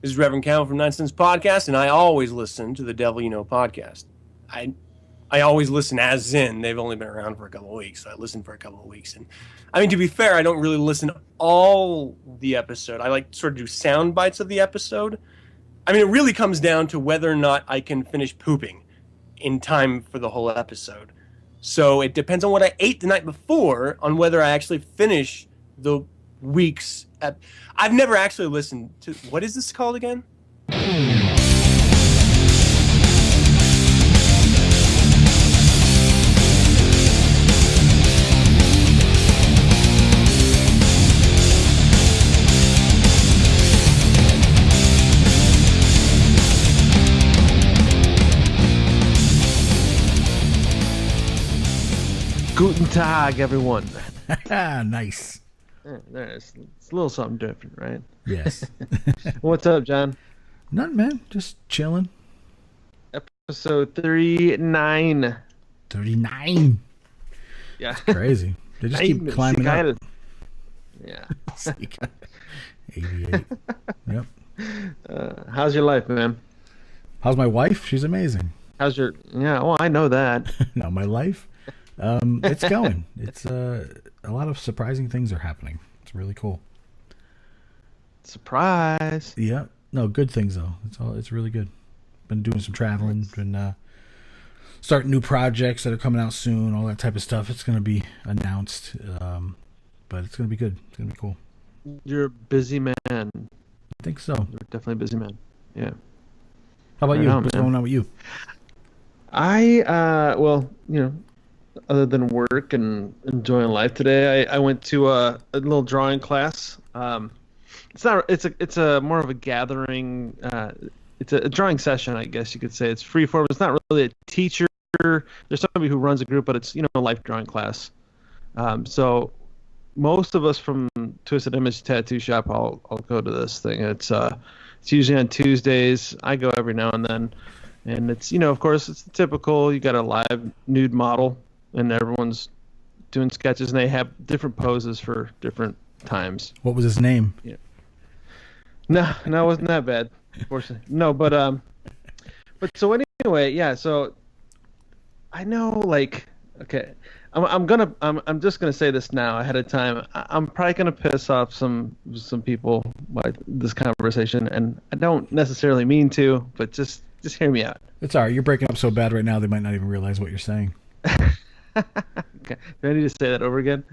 This is Reverend Cal from 9 Cents Podcast, and I always listen to the Devil You Know podcast. I always listen as in they've only been around for a couple of weeks, so I listen for a couple of weeks. And I mean, to be fair, I don't really listen all the episode. I like sort of do sound bites of the episode. I mean, it really comes down to whether or not I can finish pooping in time for the whole episode. So it depends on what I ate the night before on whether I actually finish the week's. I've never actually listened to, what is this called again? Guten Tag, everyone. Nice. It's a little something different, right? Yes. What's up, John? Nothing, man. Just chilling. Episode 39. 39. Yeah. Crazy. They just keep climbing up. Yeah. 88. Yep. How's your life, man? How's my wife? She's amazing. How's your... Yeah, well, I know that. No, my life? It's going. It's a lot of surprising things are happening. It's really cool. Surprise. Yeah. No, good things though. It's really good. Been doing some traveling, been starting new projects that are coming out soon, all that type of stuff. It's going to be announced. But it's going to be good. It's going to be cool. You're a busy man. I think so. You're definitely a busy man. Yeah. How about Right you? on, What's man. going on with you? Well, other than work and enjoying life today, I went to a little drawing class. It's a more of a gathering. It's a drawing session, I guess you could say. It's free form. It's not really a teacher. There's somebody who runs a group, but it's a life drawing class. So most of us from Twisted Image Tattoo Shop, I'll go to this thing. It's usually on Tuesdays. I go every now and then, and it's of course it's the typical. You got a live nude model, and everyone's doing sketches, and they have different poses for different times. What was his name? Yeah. No, it wasn't that bad, unfortunately. No, but so anyway, yeah. So I know, like, okay, I'm just gonna say this now ahead of time. I'm probably gonna piss off some people by this conversation, and I don't necessarily mean to, but just hear me out. It's all right. You're breaking up so bad right now, they might not even realize what you're saying. Okay. Do I need to say that over again?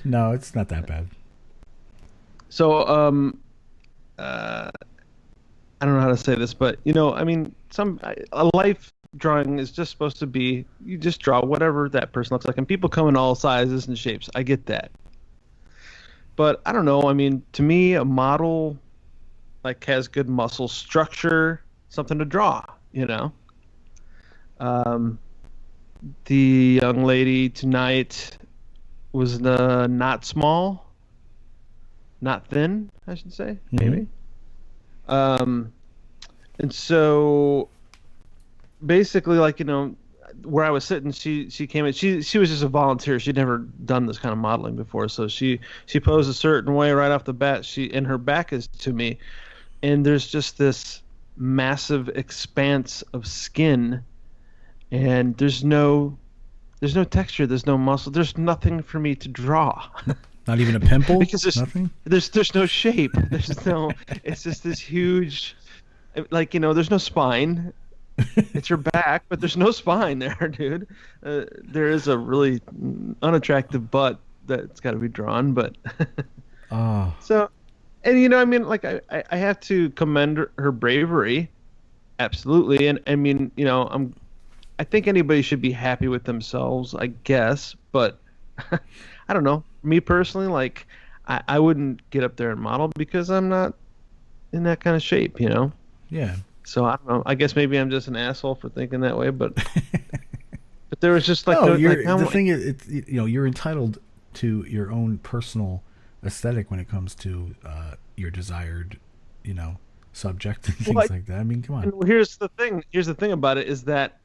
No, it's not that bad. So, I don't know how to say this, but I mean, a life drawing is just supposed to be, you just draw whatever that person looks like, and people come in all sizes and shapes. I get that, but I don't know. I mean, to me, a model like has good muscle structure, something to draw. The young lady tonight was not small, not thin, I should say, maybe. And so basically, like, where I was sitting, she came in. She was just a volunteer. She'd never done this kind of modeling before, so she posed a certain way right off the bat. And her back is to me, and there's just this massive expanse of skin, and there's no texture, there's no muscle, there's nothing for me to draw. Not even a pimple? Because nothing? There's no shape. It's just this huge, like, there's no spine. It's your back, but there's no spine there, dude. There is a really unattractive butt that's got to be drawn, but So, and I mean, like, I have to commend her bravery, absolutely, and I mean, I think anybody should be happy with themselves, I guess, but I don't know. Me personally, like, I wouldn't get up there and model because I'm not in that kind of shape, Yeah. So I don't know. I guess maybe I'm just an asshole for thinking that way, but there was just like the thing is, you're entitled to your own personal aesthetic when it comes to your desired, subject and things like that. I mean, come on. And here's the thing about it is that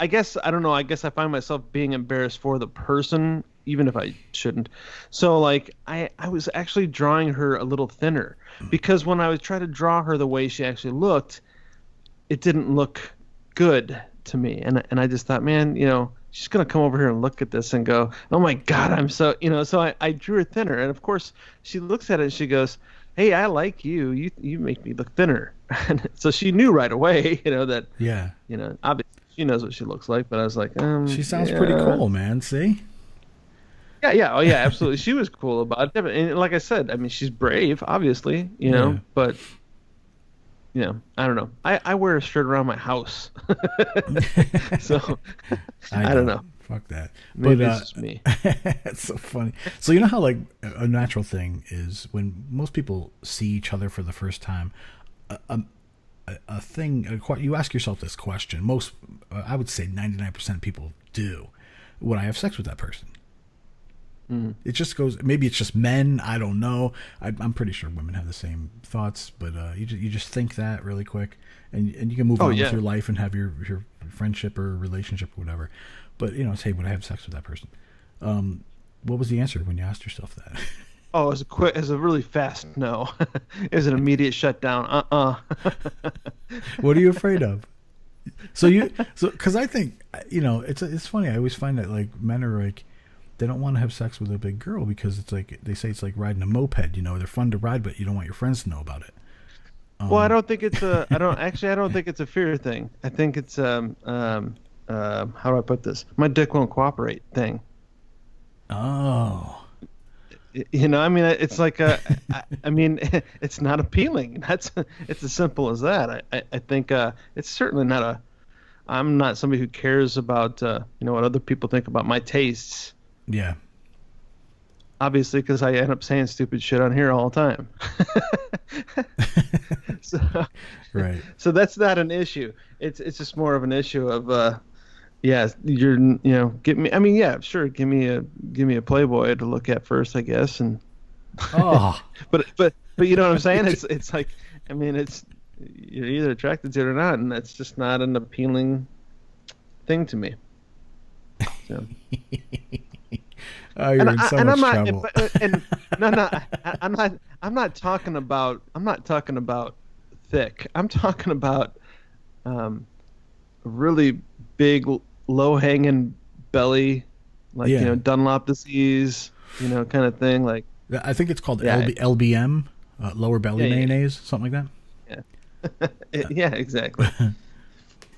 I guess I don't know. I guess I find myself being embarrassed for the person, even if I shouldn't. So like I was actually drawing her a little thinner because when I was trying to draw her the way she actually looked, it didn't look good to me. And I just thought, man, she's going to come over here and look at this and go, oh my God, I'm so, so I drew her thinner. And of course she looks at it and she goes, hey, I like you. You make me look thinner. And so she knew right away, that, obviously she knows what she looks like, but I was like, she sounds pretty cool, man. See? Yeah. Oh yeah, absolutely. She was cool about it. And like I said, I mean, she's brave, obviously, but I don't know. I wear a shirt around my house. So I don't know. Fuck that. Maybe it's just me. It's so funny. So you know how like a natural thing is when most people see each other for the first time, you ask yourself this question. Most, I would say 99% of people do. Would I have sex with that person? Mm-hmm. It just goes, maybe it's just men. I don't know. I'm pretty sure women have the same thoughts, but you just think that really quick and you can move on with your life and have your friendship or relationship or whatever. But, say, would I have sex with that person? What was the answer when you asked yourself that? Oh, it was a really fast no. It was an immediate shutdown. What are you afraid of? Because I think, it's funny. I always find that, like, men are, like, they don't want to have sex with a big girl because it's like, they say it's like riding a moped, they're fun to ride, but you don't want your friends to know about it. Well, I don't think it's I don't think it's a fear thing. I think it's, how do I put this? My dick won't cooperate thing. Oh. I mean, it's like I mean, it's not appealing. It's as simple as that. I think it's certainly not I'm not somebody who cares about what other people think about my tastes. Yeah. Obviously, because I end up saying stupid shit on here all the time. Right. So that's not an issue. It's just more of an issue of get me. I mean, yeah, sure, give me a Playboy to look at first, I guess, and. Oh. but you know what I'm saying? It's like, I mean, you're either attracted to it or not, and that's just not an appealing thing to me. So. Oh, you're in so much trouble. I'm not talking about thick. I'm talking about really big, low-hanging belly, like Dunlop disease, kind of thing. Like I think it's called LBM, lower belly mayonnaise, something like that. Yeah, exactly.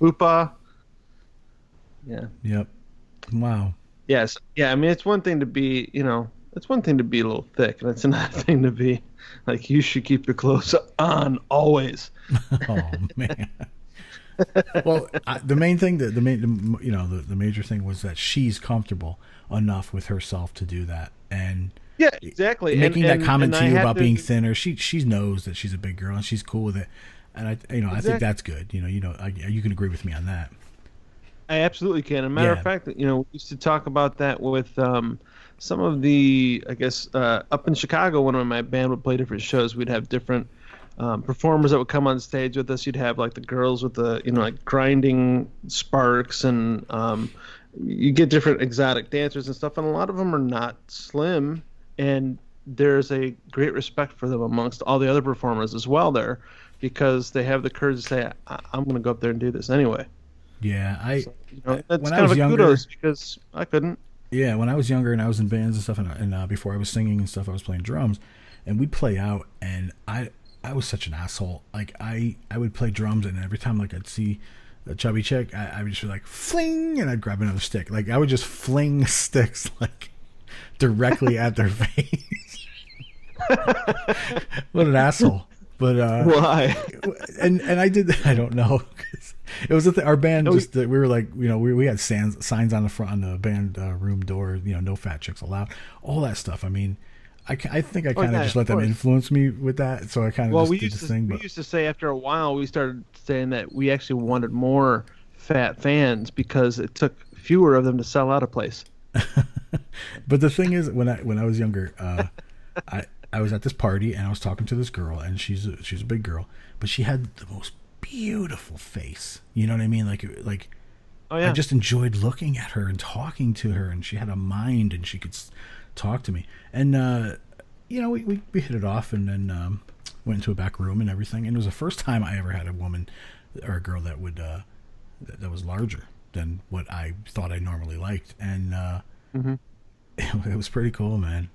Oopa. Yeah. Yep. Wow. Yes. Yeah. I mean, it's one thing to be, it's one thing to be a little thick, and it's another thing to be like, you should keep your clothes on always. Oh man. Well, the major thing was that she's comfortable enough with herself to do that, and yeah, exactly. Making that comment to you about being thinner, she knows that she's a big girl and she's cool with it, and I think that's good. You can agree with me on that. I absolutely can. As a matter of fact, we used to talk about that with some of the, I guess, up in Chicago when my band would play different shows, we'd have different performers that would come on stage with us. You'd have like the girls with the, like grinding sparks, and you get different exotic dancers and stuff, and a lot of them are not slim, and there's a great respect for them amongst all the other performers as well there, because they have the courage to say, I'm going to go up there and do this anyway. Yeah, that's kind of a kudos, because I couldn't. Yeah, when I was younger and I was in bands and stuff, and before I was singing and stuff, I was playing drums, and we'd play out, and I was such an asshole. Like I would play drums, and every time like I'd see a chubby chick, I would just be like fling, and I'd grab another stick. Like I would just fling sticks like directly at their face. What an asshole! But why? And I did. I don't know. It was our band. Just we were like, we had signs on the front on the band room door. No fat chicks allowed. All that stuff. I mean, I think I kind of just let them influence me with that. So I kind of just did this thing. We used to say after a while, we started saying that we actually wanted more fat fans because it took fewer of them to sell out a place. But the thing is, when I was younger, I was at this party and I was talking to this girl, and she's a big girl, but she had the most beautiful face. You know what I mean? Like Oh yeah. I just enjoyed looking at her and talking to her, and she had a mind, and she could talk to me. And we hit it off, and then went into a back room and everything. And it was the first time I ever had a woman or a girl that would that was larger than what I thought I normally liked, and it was pretty cool, man.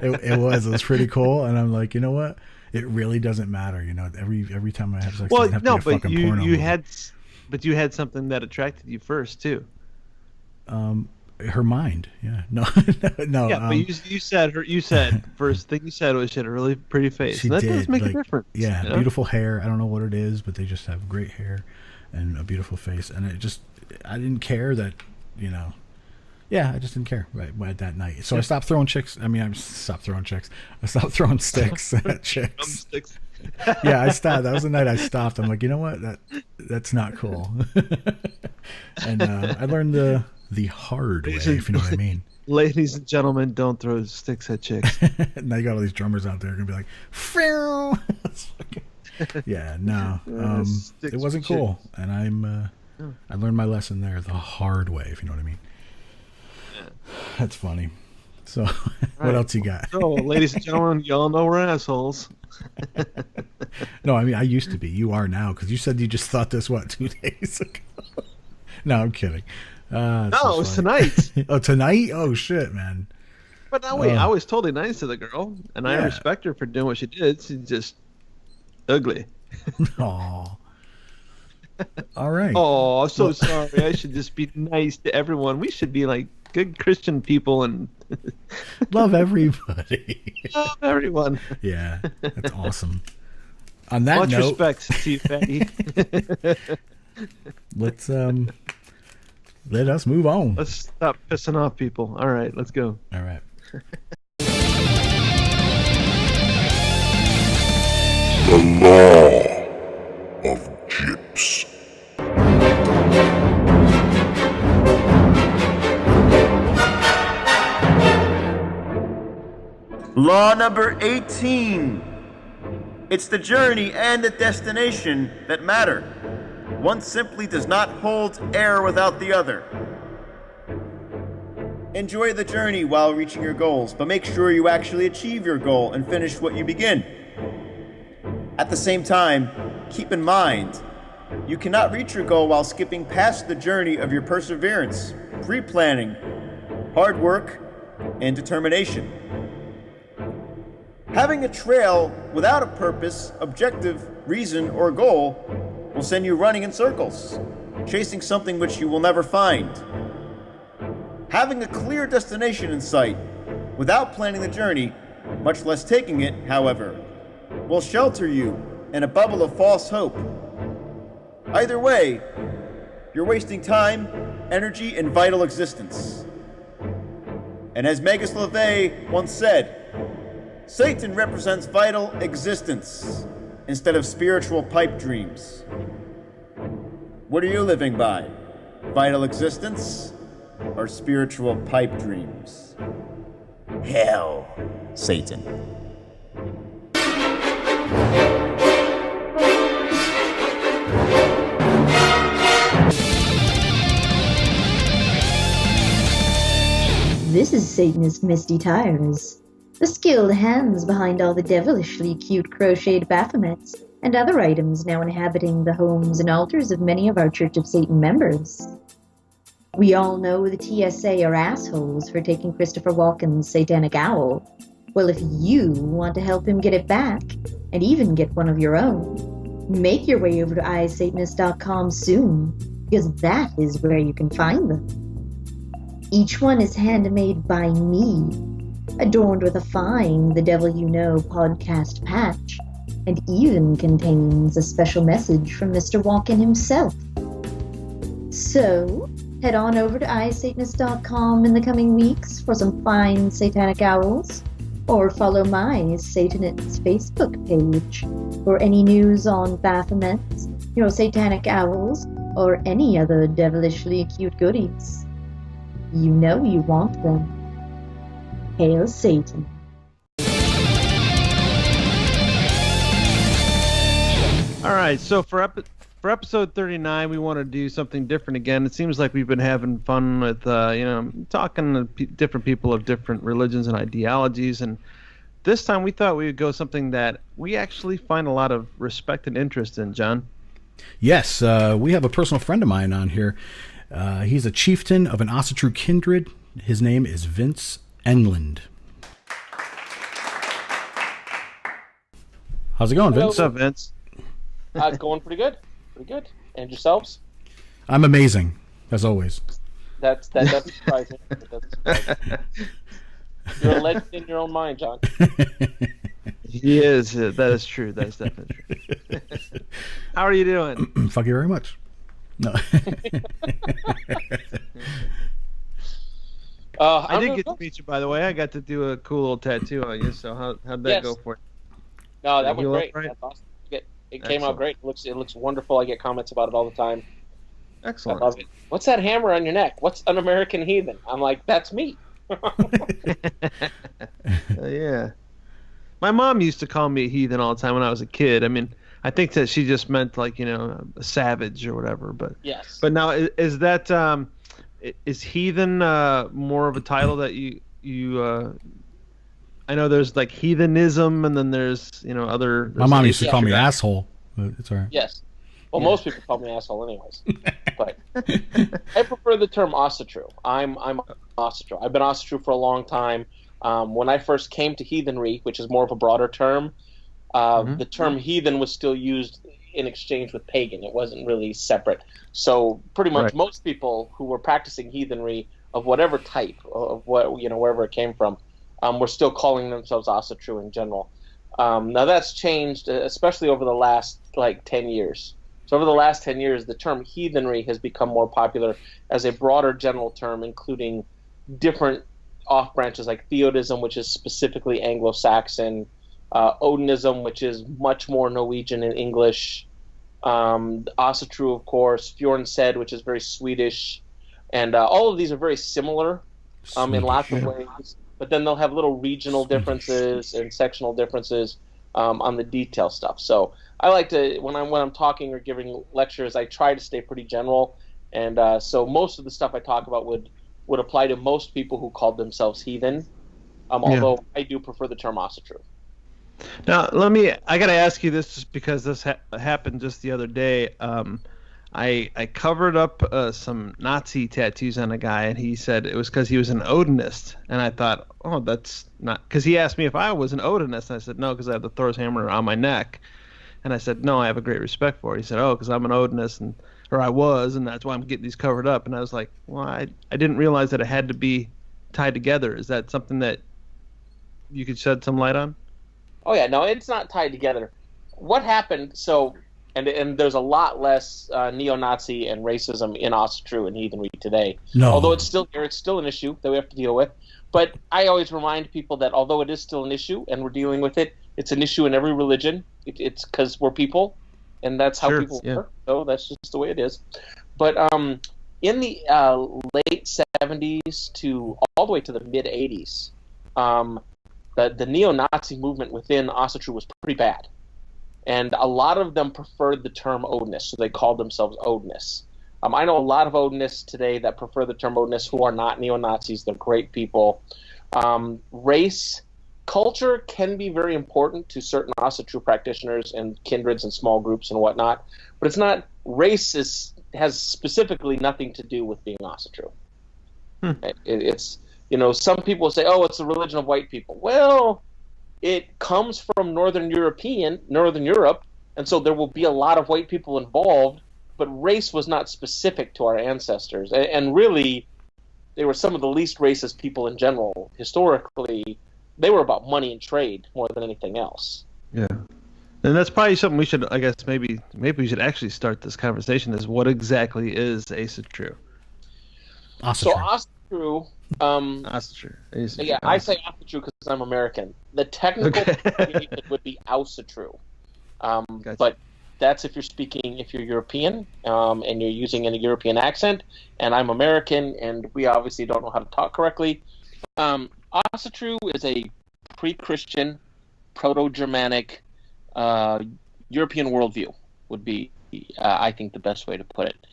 it was pretty cool, and I'm like, you know what? It really doesn't matter, Every time I have sex, it doesn't have to be a fucking porno movie. But you had something that attracted you first too. Her mind, yeah. No. Yeah, but you said first thing you said was she had a really pretty face. She and that did does make a difference. Yeah, beautiful hair. I don't know what it is, but they just have great hair and a beautiful face. And I didn't care that, Yeah, I just didn't care right that night. So I stopped throwing chicks. I stopped throwing chicks. I stopped throwing sticks at chicks. Yeah, I stopped. That was the night I stopped. I'm like, you know what? That's not cool. And I learned the hard way, if you know what I mean. Ladies and gentlemen, don't throw sticks at chicks. Now you got all these drummers out there going to be like, Phew! Yeah, no. It wasn't cool. And I learned my lesson there the hard way, if you know what I mean. Yeah. That's funny. So, what else you got? So, ladies and gentlemen, y'all know we're assholes. No, I used to be. You are now, because you said you just thought this, 2 days ago? No, I'm kidding. No, it was tonight. Oh, tonight? Oh, shit, man. But no, wait, I was totally nice to the girl, and I respect her for doing what she did. She's just ugly. Aw. All right. Oh, I'm so sorry. I should just be nice to everyone. We should be like good Christian people and love everybody. Love everyone. Yeah, that's awesome. On that Much note, respect to you, Fatty. Let's let us move on. Let's stop pissing off people. All right, let's go. All right. The Law of Gyps. Law number 18. It's the journey and the destination that matter. One simply does not hold air without the other. Enjoy the journey while reaching your goals, but make sure you actually achieve your goal and finish what you begin. At the same time, keep in mind, you cannot reach your goal while skipping past the journey of your perseverance, pre-planning, hard work, and determination. Having a trail without a purpose, objective, reason, or goal will send you running in circles, chasing something which you will never find. Having a clear destination in sight, without planning the journey, much less taking it, however, will shelter you in a bubble of false hope. Either way, you're wasting time, energy, and vital existence. And as Megas LeVay once said, Satan represents vital existence instead of spiritual pipe dreams. What are you living by? Vital existence or spiritual pipe dreams? Hell, Satan. This is Satanist Misty Tires, the skilled hands behind all the devilishly cute crocheted Baphomets and other items now inhabiting the homes and altars of many of our Church of Satan members. We all know the TSA are assholes for taking Christopher Walken's satanic owl. Well, if you want to help him get it back, and even get one of your own, make your way over to iSatanist.com soon, because that is where you can find them. Each one is handmade by me, adorned with a fine The Devil You Know podcast patch, and even contains a special message from Mr. Walken himself. So, head on over to iSatanist.com in the coming weeks for some fine satanic owls, or follow my Satanist Facebook page for any news on Baphomets, satanic owls, or any other devilishly cute goodies. You know you want them. Hail Satan. All right, so for for episode 39, we want to do something different again. It seems like we've been having fun with, talking to different people of different religions and ideologies. And this time we thought we would go something that we actually find a lot of respect and interest in, John. Yes, we have a personal friend of mine on here. He's a chieftain of an Asatru kindred. His name is Vince Enlund. How's it going, Vince? What's up, Vince? It's going pretty good. Pretty good. And yourselves? I'm amazing, as always. That doesn't surprise me. That doesn't surprise me. You're a legend in your own mind, John. He is. That is true. That is definitely true. How are you doing? Fuck you very much. No. I did get to meet you, by the way. I got to do a cool little tattoo on you. So how'd that go for you? No, that went great. Right? That's awesome. It came out great. It looks wonderful. I get comments about it all the time. Excellent. I love it. What's that hammer on your neck? What's an American heathen? I'm like, that's me. Yeah. My mom used to call me a heathen all the time when I was a kid. I mean, I think that she just meant like, a savage or whatever. But yes. But now, is that is heathen more of a title that you I know there's like heathenism, and then there's other. My mom used to call me asshole, but it's all right. Yes. Well, most people call me asshole anyways. But I prefer the term Ossetru. I'm Ossetra. I've been Ossetru for a long time. When I first came to heathenry, which is more of a broader term, the term heathen was still used in exchange with pagan. It wasn't really separate. So pretty much most people who were practicing heathenry of whatever type, of what wherever it came from, were still calling themselves Asatru in general. Now that's changed, especially over the last 10 years. So over the last 10 years, the term heathenry has become more popular as a broader general term, including different off-branches like theodism, which is specifically Anglo-Saxon, Odinism, which is much more Norwegian and English, Asatru, of course, Fjornsed, which is very Swedish, and all of these are very similar in lots of ways. But then they'll have little regional differences and sectional differences on the detail stuff. So I like to, when I'm talking or giving lectures, I try to stay pretty general. And so most of the stuff I talk about would apply to most people who called themselves heathen. Although I do prefer the term Asatru. Now, I got to ask you this just because this happened just the other day. I covered up some Nazi tattoos on a guy, and he said it was because he was an Odinist. And I thought, oh, that's not... Because he asked me if I was an Odinist, and I said, no, because I have the Thor's hammer on my neck. And I said, no, I have a great respect for it. He said, oh, because I'm an Odinist, or I was, and that's why I'm getting these covered up. And I was like, well, I didn't realize that it had to be tied together. Is that something that you could shed some light on? Oh, yeah, no, it's not tied together. What happened, so... And there's a lot less neo-Nazi and racism in Asatru and heathenry today. No. Although it's still here, it's still an issue that we have to deal with. But I always remind people that although it is still an issue and we're dealing with it, it's an issue in every religion. It's because we're people, and that's how people work. So that's just the way it is. But in the late 70s to all the way to the mid 80s, the neo-Nazi movement within Asatru was pretty bad. And a lot of them preferred the term Odinist, so they called themselves Odinists. I know a lot of Odinists today that prefer the term Odinist who are not neo-Nazis. They're great people. Race, culture can be very important to certain Asatru practitioners and kindreds and small groups and whatnot, but it's not. Race has specifically nothing to do with being Asatru. It's some people say, oh, it's the religion of white people. Well, it comes from Northern Europe, and so there will be a lot of white people involved, but race was not specific to our ancestors. And really, they were some of the least racist people in general. Historically, they were about money and trade more than anything else. Yeah. And that's probably something we should, I guess, maybe we should actually start this conversation is what exactly is Asatru? So Asatru... Asatru. Yeah, I say Asatru because I'm American. The technical pronunciation would be Asatru. Gotcha. But that's if you're European, and you're using a European accent, and I'm American, and we obviously don't know how to talk correctly. Asatru is a pre-Christian, proto-Germanic, European worldview would be I think, the best way to put it.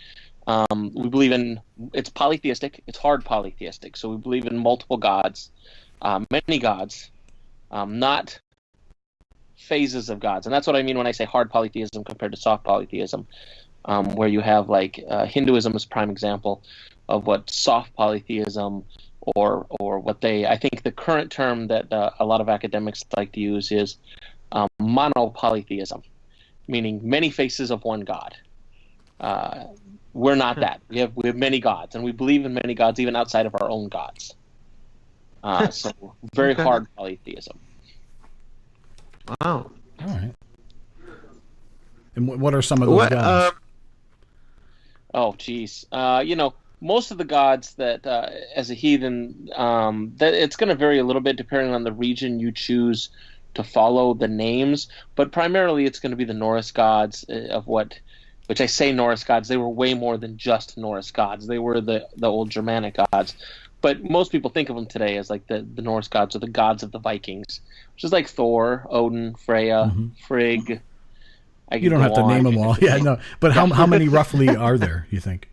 We believe it's polytheistic. It's hard polytheistic. So we believe in multiple gods, many gods, not phases of gods. And that's what I mean when I say hard polytheism compared to soft polytheism, where you have Hinduism is a prime example of what soft polytheism or what I think the current term that a lot of academics like to use is monopolytheism, meaning many faces of one god. We're not that. We have many gods, and we believe in many gods even outside of our own gods. So very hard polytheism. Wow. All right. And what are some of those gods? Oh, geez. Most of the gods that, as a heathen, that it's going to vary a little bit depending on the region you choose to follow the names, but primarily it's going to be the Norse gods which I say Norse gods, they were way more than just Norse gods. They were the old Germanic gods. But most people think of them today as like the Norse gods or the gods of the Vikings, which is like Thor, Odin, Freya, Frigg. You don't have to name them all. Yeah, no. But how many roughly are there, you think?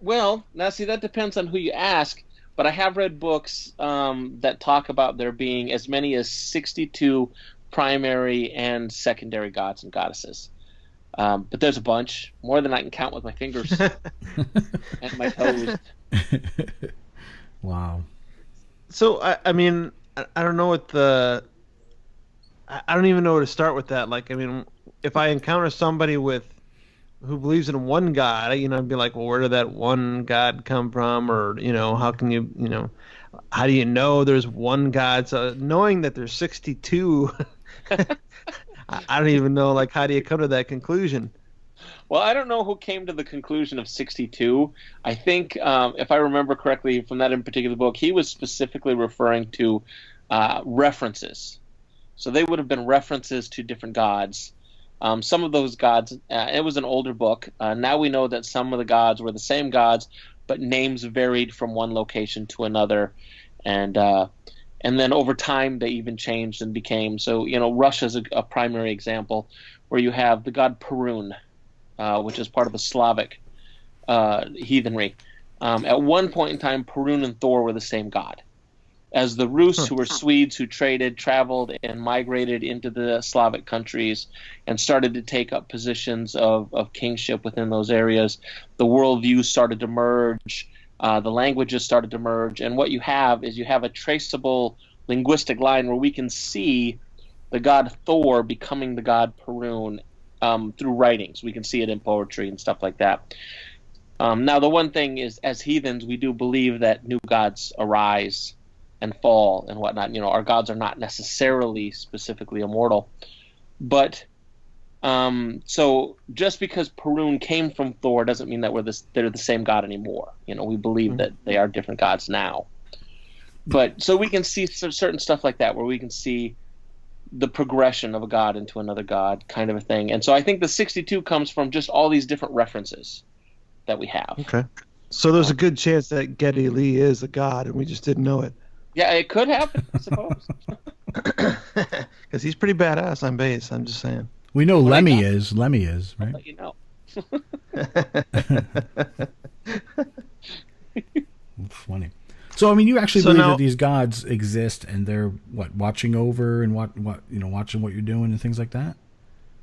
Well, now see, that depends on who you ask. But I have read books that talk about there being as many as 62 primary and secondary gods and goddesses. But there's a bunch, more than I can count with my fingers and my toes. Wow. So I mean, I don't know I don't even know where to start with that. Like, I mean, if I encounter somebody who believes in one god, I'd be like, well, where did that one god come from? Or, how can how do you know there's one god? So knowing that there's 62, I don't even know, like, how do you come to that conclusion? Well, I don't know who came to the conclusion of 62. I think, if I remember correctly from that in particular book, he was specifically referring to references. So they would have been references to different gods. Some of those gods, it was an older book. Now we know that some of the gods were the same gods, but names varied from one location to another. And then over time, they even changed and became. So, Russia's a primary example where you have the god Perun, which is part of the Slavic heathenry. At one point in time, Perun and Thor were the same god. As the Rus, who were Swedes who traveled and migrated into the Slavic countries and started to take up positions of kingship within those areas, the worldviews started to merge, the languages started to merge, and what you have is a traceable linguistic line where we can see the god Thor becoming the god Perun through writings. We can see it in poetry and stuff like that. Now, the one thing is, as heathens, we do believe that new gods arise and fall and whatnot. Our gods are not necessarily specifically immortal, but so just because Perun came from Thor doesn't mean that they're the same god anymore. We believe that they are different gods now. But so we can see certain stuff like that where we can see the progression of a god into another god, kind of a thing. And so I think the 62 comes from just all these different references that we have. Okay. So there's a good chance that Geddy Lee is a god and we just didn't know it. Yeah, it could happen, I suppose. Because he's pretty badass on bass, I'm just saying. We know Lemmy is, right? I'll let you know. That's funny. So, I mean, you actually believe that these gods exist and they're, watching over and watching what you're doing and things like that?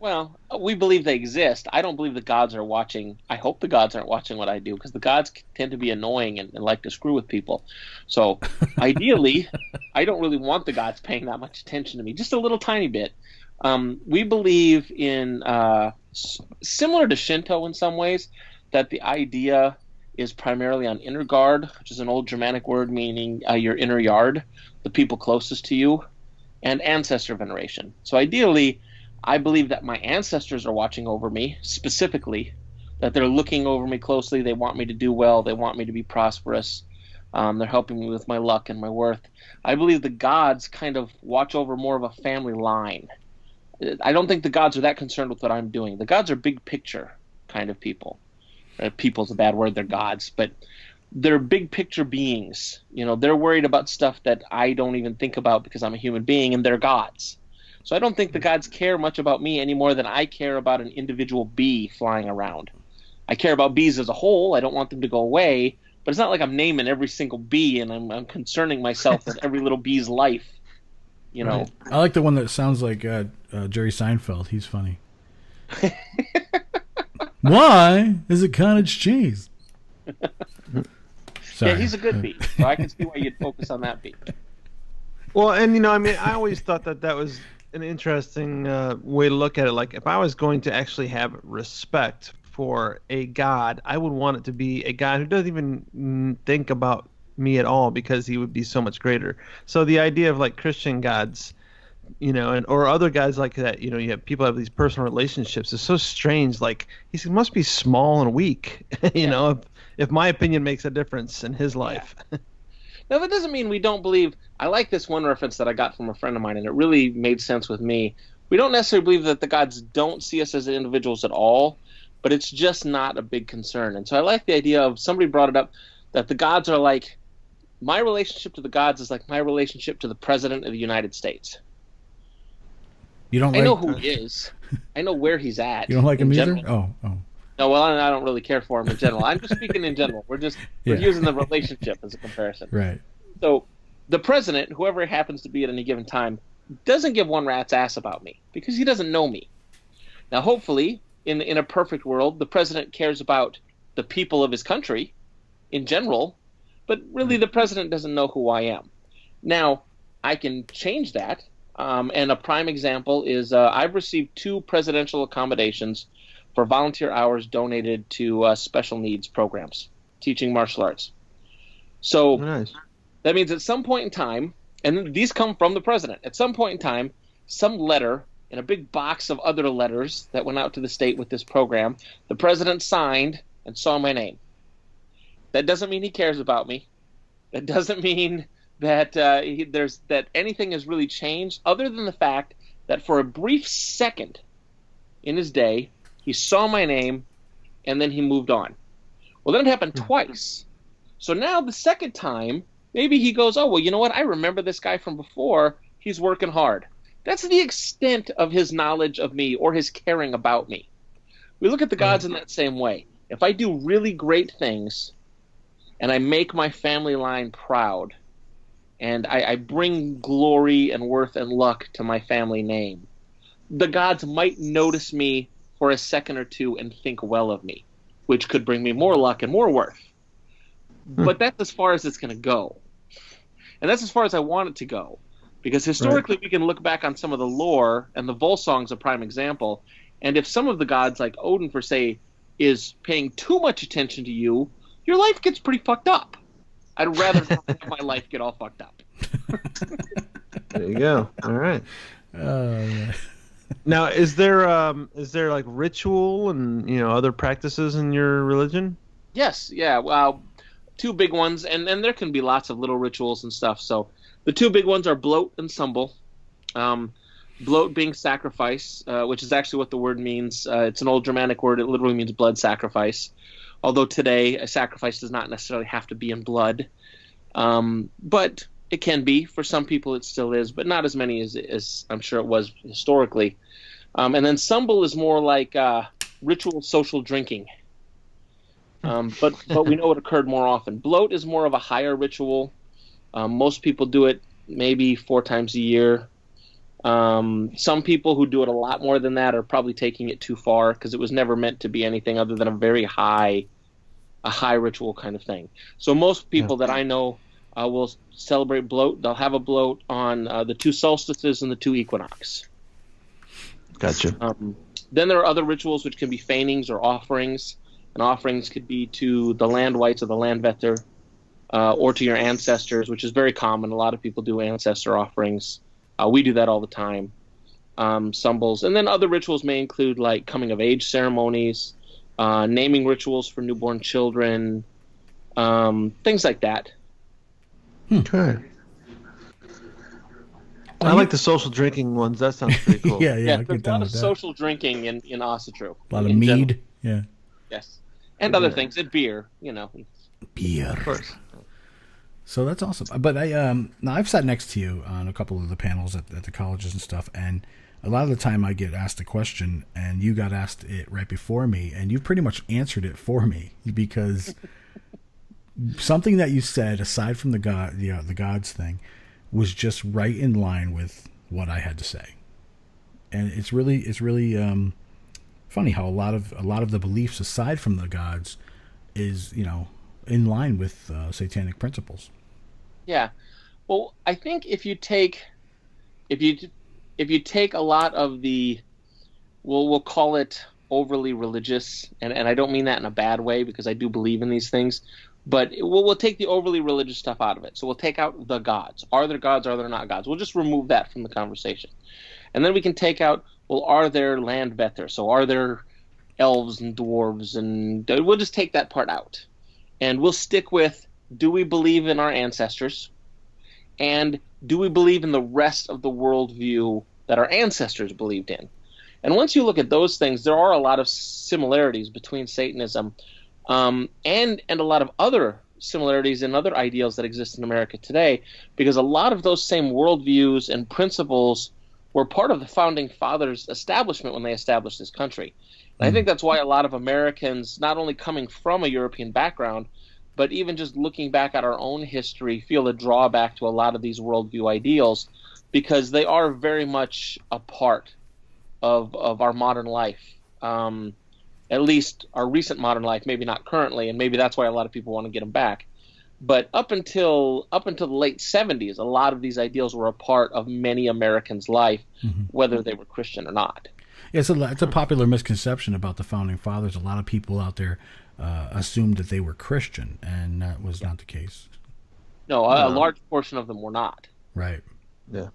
Well, we believe they exist. I don't believe the gods are watching. I hope the gods aren't watching what I do, because the gods tend to be annoying and like to screw with people. So ideally, I don't really want the gods paying that much attention to me, just a little tiny bit. We believe in, similar to Shinto in some ways, that the idea is primarily on inner guard, which is an old Germanic word meaning your inner yard, the people closest to you, and ancestor veneration. So ideally, I believe that my ancestors are watching over me, specifically, that they're looking over me closely. They want me to do well. They want me to be prosperous. They're helping me with my luck and my worth. I believe the gods kind of watch over more of a family line. I don't think the gods are that concerned with what I'm doing. The gods are big picture kind of people. People's a bad word, they're gods, but they're big picture beings. They're worried about stuff that I don't even think about because I'm a human being, and they're gods. So I don't think the gods care much about me any more than I care about an individual bee flying around. I care about bees as a whole. I don't want them to go away, but it's not like I'm naming every single bee and I'm concerning myself with every little bee's life. You know. Right. I like the one that sounds like Jerry Seinfeld. He's funny. Why is it cottage cheese? Sorry. Yeah, he's a good bee, so I can see why you'd focus on that bee. Well, and I mean, I always thought that was an interesting way to look at it. Like, if I was going to actually have respect for a god, I would want it to be a god who doesn't even think about me at all, because he would be so much greater. So the idea of like Christian gods, or other guys like that, you have people have these personal relationships. It's so strange. Like, he must be small and weak, if my opinion makes a difference in his life. Yeah. Now, that doesn't mean we don't believe. I like this one reference that I got from a friend of mine, and it really made sense with me. We don't necessarily believe that the gods don't see us as individuals at all, but it's just not a big concern. And so I like the idea of, somebody brought it up, that the gods are like, my relationship to the gods is like my relationship to the President of the United States. You don't? I know who he is. I know where he's at. You don't like him either? General. Oh. No, well, I don't really care for him in general. I'm just speaking in general. We're using the relationship as a comparison. Right. So the president, whoever it happens to be at any given time, doesn't give one rat's ass about me because he doesn't know me. Now, hopefully, in a perfect world, the president cares about the people of his country in general, but really the president doesn't know who I am. Now, I can change that, and a prime example is I've received 2 presidential accommodations for volunteer hours donated to special needs programs, teaching martial arts. So Nice. That means at some point in time, and these come from the president, at some point in time, some letter in a big box of other letters that went out to the state with this program, the president signed and saw my name. That doesn't mean he cares about me. That doesn't mean that that anything has really changed, other than the fact that for a brief second in his day, he saw my name, and then he moved on. Well, then it happened twice. So now the second time, maybe he goes, oh, well, you know what? I remember this guy from before. He's working hard. That's the extent of his knowledge of me or his caring about me. We look at the gods in that same way. If I do really great things and I make my family line proud and I bring glory and worth and luck to my family name, the gods might notice me for a second or two and think well of me, which could bring me more luck and more worth. But that's as far as it's going to go. And that's as far as I want it to go. Because historically, we can look back on some of the lore, and the Volsong's a prime example. And if some of the gods, like Odin, for say, is paying too much attention to you, your life gets pretty fucked up. I'd rather not have my life get all fucked up. There you go. All right. Yeah. Now, is there like ritual and other practices in your religion? Yes, yeah. Well, 2 big ones, and there can be lots of little rituals and stuff. So the 2 big ones are bloat and sumbel. Bloat being sacrifice, which is actually what the word means. It's an old Germanic word. It literally means blood sacrifice. Although today a sacrifice does not necessarily have to be in blood. But it can be. For some people it still is, but not as many as I'm sure it was historically. And then sumbel is more like ritual social drinking. But we know it occurred more often. Bloat is more of a higher ritual. Most people do it maybe 4 times a year. Some people who do it a lot more than that are probably taking it too far, because it was never meant to be anything other than a high ritual kind of thing. So most people that I know will celebrate bloat. They'll have a bloat on the 2 solstices and the 2 equinox. Gotcha. Then there are other rituals which can be feinings or offerings. And offerings could be to the land wights or the land vetter, or to your ancestors, which is very common. A lot of people do ancestor offerings. We do that all the time. Sumbels. And then other rituals may include like coming of age ceremonies, naming rituals for newborn children, things like that. Okay. I like the social drinking ones. That sounds pretty cool. yeah, Yeah, I there's get a down lot with of that. social drinking in Asatru. A lot of in mead. general. Yeah. Yes. And other things. And beer, Beer. Of course. So that's awesome. But now I've sat next to you on a couple of the panels at the colleges and stuff, and a lot of the time I get asked a question, and you got asked it right before me, and you pretty much answered it for me, because something that you said, aside from the gods thing, was just right in line with what I had to say. And it's really funny how a lot of the beliefs aside from the gods is, in line with satanic principles. Yeah. Well, I think if you take a lot of the, we'll call it overly religious, and I don't mean that in a bad way, because I do believe in these things, but we'll take the overly religious stuff out of it. So we'll take out the gods. Are there gods? Are there not gods? We'll just remove that from the conversation. And then we can take out, well, are there land Vether? So are there elves and dwarves? And we'll just take that part out. And we'll stick with, do we believe in our ancestors? And do we believe in the rest of the worldview that our ancestors believed in? And once you look at those things, there are a lot of similarities between Satanism and a lot of other similarities and other ideals that exist in America today, because a lot of those same worldviews and principles were part of the Founding Fathers' establishment when they established this country. And I think that's why a lot of Americans, not only coming from a European background, but even just looking back at our own history, feel a drawback to a lot of these worldview ideals, because they are very much a part of our modern life. At least our recent modern life, maybe not currently, and maybe that's why a lot of people want to get them back. But up until the late 70s, a lot of these ideals were a part of many Americans' life, whether they were Christian or not. Yeah, it's a popular misconception about the Founding Fathers. A lot of people out there assumed that they were Christian, and that was not the case. No, a large portion of them were not. Right. Yeah.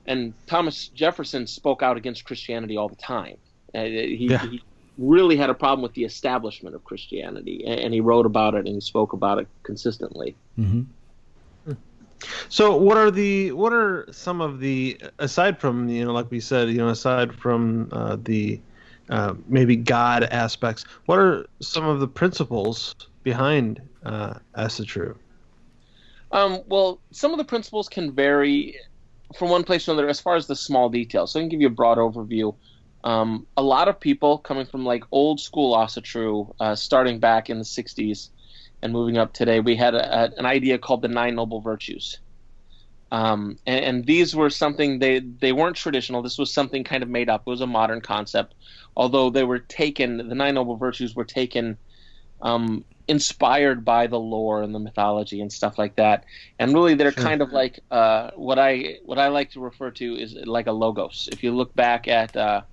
And Thomas Jefferson spoke out against Christianity all the time. He really had a problem with the establishment of Christianity, and he wrote about it and he spoke about it consistently. Mm-hmm. So what are some of the, aside from, like we said, aside from the maybe God aspects, what are some of the principles behind Asatru? Well, some of the principles can vary from one place to another as far as the small details. So I can give you a broad overview. A lot of people coming from like old school Asatru, starting back in the 60s and moving up today, we had an idea called the 9 Noble Virtues. And these were something, they weren't traditional. This was something kind of made up. It was a modern concept, although they were taken, the 9 Noble Virtues were taken, inspired by the lore and the mythology and stuff like that. And really they're kind of like, what I like to refer to is like a logos. If you look back at,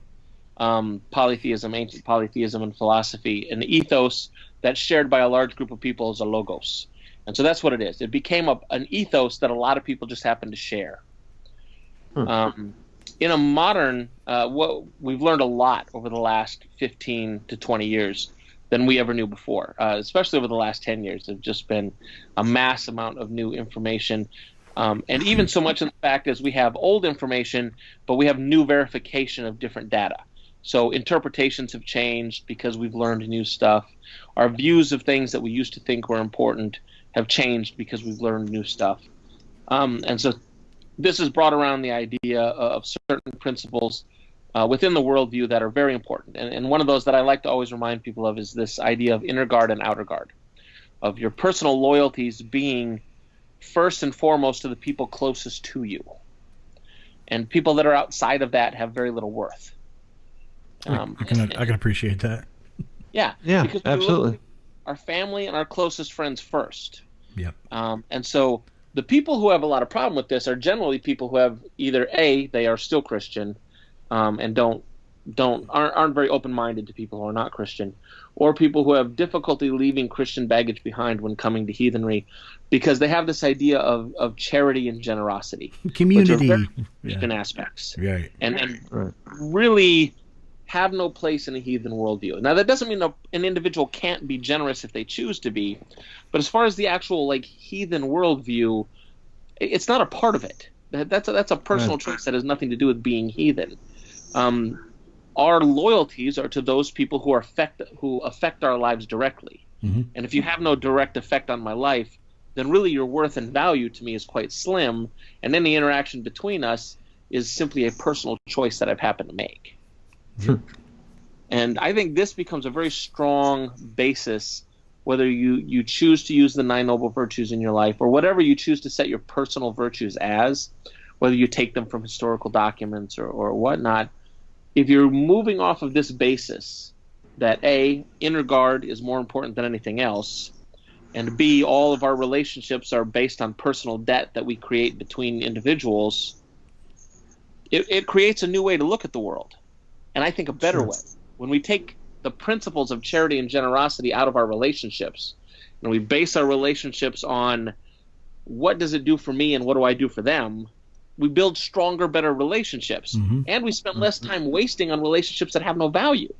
polytheism, ancient polytheism and philosophy, an ethos that's shared by a large group of people is a logos. And so that's what it is. It became an ethos that a lot of people just happen to share. In a modern, we've learned a lot over the last 15 to 20 years than we ever knew before, especially over the last 10 years. There's just been a mass amount of new information. And even so much of the fact is we have old information, but we have new verification of different data. So interpretations have changed because we've learned new stuff. Our views of things that we used to think were important have changed because we've learned new stuff. And so this has brought around the idea of certain principles within the worldview that are very important. And one of those that I like to always remind people of is this idea of inner guard and outer guard, of your personal loyalties being first and foremost to the people closest to you. And people that are outside of that have very little worth. I can appreciate that. Yeah, because absolutely. Our family and our closest friends first. Yep. And so the people who have a lot of problem with this are generally people who have either they are still Christian, and aren't very open-minded to people who are not Christian, or people who have difficulty leaving Christian baggage behind when coming to heathenry, because they have this idea of charity and generosity, community, which are very Christian aspects, right? And really have no place in a heathen worldview. Now, that doesn't mean an individual can't be generous if they choose to be, but as far as the actual like heathen worldview, it's not a part of it. That's a personal choice that has nothing to do with being heathen. Our loyalties are to those people who affect our lives directly. Mm-hmm. And if you have no direct effect on my life, then really your worth and value to me is quite slim, and any interaction between us is simply a personal choice that I've happened to make. And I think this becomes a very strong basis, whether you choose to use the 9 noble virtues in your life or whatever you choose to set your personal virtues as, whether you take them from historical documents or whatnot. If you're moving off of this basis that A, inner guard is more important than anything else, and B, all of our relationships are based on personal debt that we create between individuals, it creates a new way to look at the world. And I think a better way. When we take the principles of charity and generosity out of our relationships, and we base our relationships on what does it do for me and what do I do for them, we build stronger, better relationships. And we spend less time wasting on relationships that have no value.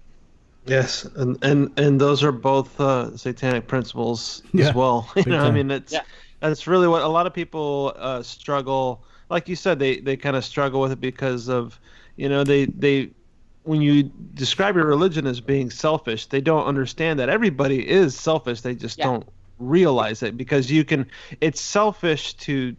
Yes, and those are both satanic principles as well. I mean, that's really what a lot of people struggle. Like you said, they kind of struggle with it because of, they when you describe your religion as being selfish, they don't understand that everybody is selfish. They just don't realize it, because it's selfish to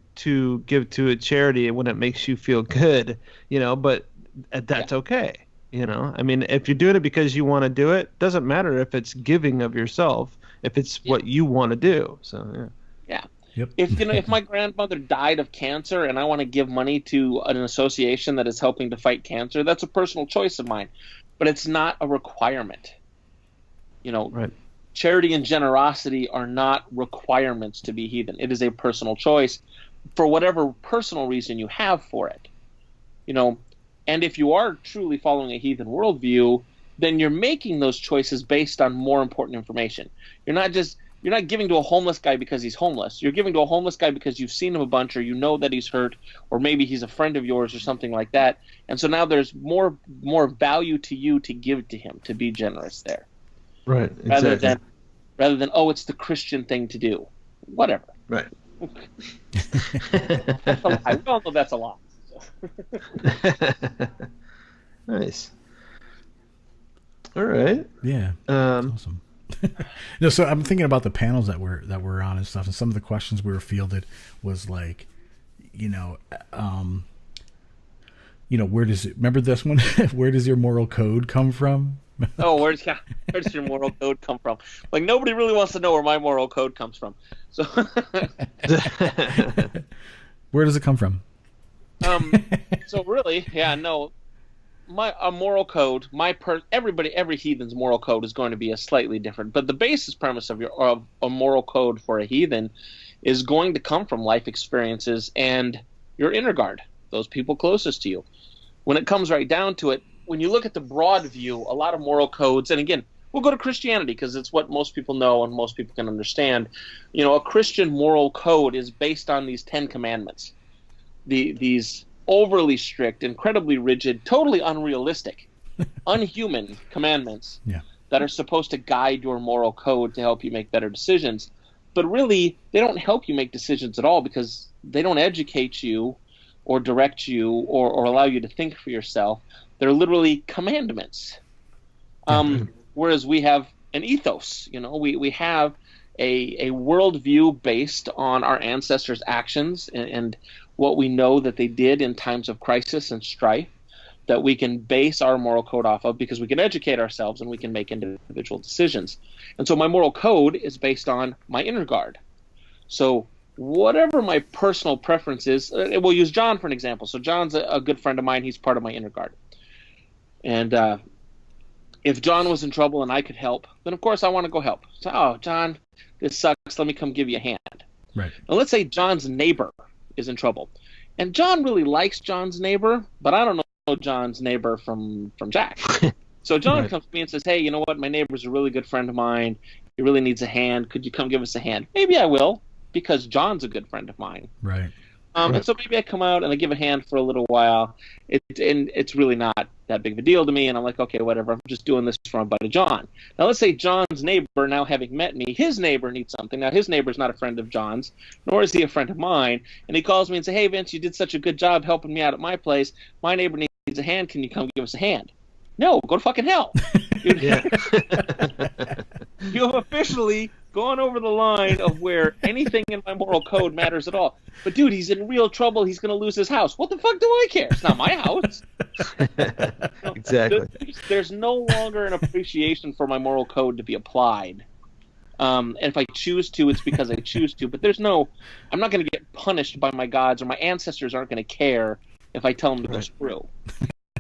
give to a charity when it makes you feel good, but that's okay. I mean, if you're doing it because you want to do it, doesn't matter if it's giving of yourself, if it's what you want to do. So Yep. If my grandmother died of cancer and I want to give money to an association that is helping to fight cancer, that's a personal choice of mine, but it's not a requirement. Right. Charity and generosity are not requirements to be heathen. It is a personal choice for whatever personal reason you have for it. And if you are truly following a heathen worldview, then you're making those choices based on more important information. You're not giving to a homeless guy because he's homeless. You're giving to a homeless guy because you've seen him a bunch, or you know that he's hurt, or maybe he's a friend of yours or something like that. And so now there's more value to you to give to him, to be generous there. Right, exactly. Rather than, it's the Christian thing to do. Whatever. Right. We all know that's a lie. Nice. All right. Yeah. Awesome. No, so I'm thinking about the panels that we're on and stuff, and some of the questions we were fielded was like, where does it? Remember this one? Where does your moral code come from? Where does your moral code come from? Like, nobody really wants to know where my moral code comes from. So, where does it come from? So really, a moral code, every heathen's moral code is going to be a slightly different, but the basis premise of a moral code for a heathen is going to come from life experiences and your inner guard, those people closest to you. When it comes right down to it, when you look at the broad view, a lot of moral codes, and again, we'll go to Christianity because it's what most people know and most people can understand. A Christian moral code is based on these 10 commandments. These overly strict, incredibly rigid, totally unrealistic, unhuman commandments that are supposed to guide your moral code to help you make better decisions. But really, they don't help you make decisions at all, because they don't educate you or direct you or allow you to think for yourself. They're literally commandments. Whereas we have an ethos. We have a worldview based on our ancestors' actions and what we know that they did in times of crisis and strife, that we can base our moral code off of, because we can educate ourselves and we can make individual decisions. And so my moral code is based on my inner guard. So whatever my personal preference is, we'll use John for an example. So John's a good friend of mine. He's part of my inner guard. And if John was in trouble and I could help, then of course I want to go help. So, John, this sucks. Let me come give you a hand. Right. Now let's say John's neighbor is in trouble, and John really likes John's neighbor, but I don't know John's neighbor from Jack. So John comes to me and says, hey, you know what? My neighbor's a really good friend of mine. He really needs a hand. Could you come give us a hand? Maybe I will, because John's a good friend of mine. Right. And so maybe I come out and I give a hand for a little while. It's really not that big of a deal to me, and I'm like, okay, whatever. I'm just doing this for my buddy John. Now let's say John's neighbor, now having met me, his neighbor needs something. Now his neighbor's not a friend of John's, nor is he a friend of mine. And he calls me and says, hey, Vince, you did such a good job helping me out at my place. My neighbor needs a hand. Can you come give us a hand? No, go to fucking hell. You have officially gone over the line of where anything in my moral code matters at all. But dude, he's in real trouble. He's going to lose his house. What the fuck do I care? It's not my house. Exactly. There's no longer an appreciation for my moral code to be applied. And if I choose to, it's because I choose to. But I'm not going to get punished by my gods, or my ancestors aren't going to care if I tell them to go screw.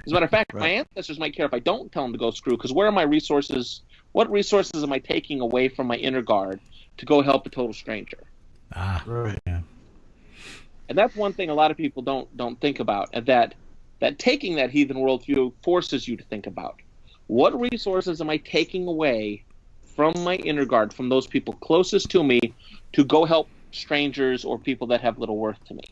As a matter of fact, my ancestors might care if I don't tell them to go screw, because where are my resources? What resources am I taking away from my inner guard to go help a total stranger? Right. Yeah. And that's one thing a lot of people don't think about, and that taking that heathen worldview forces you to think about. What resources am I taking away from my inner guard, from those people closest to me, to go help strangers or people that have little worth to me?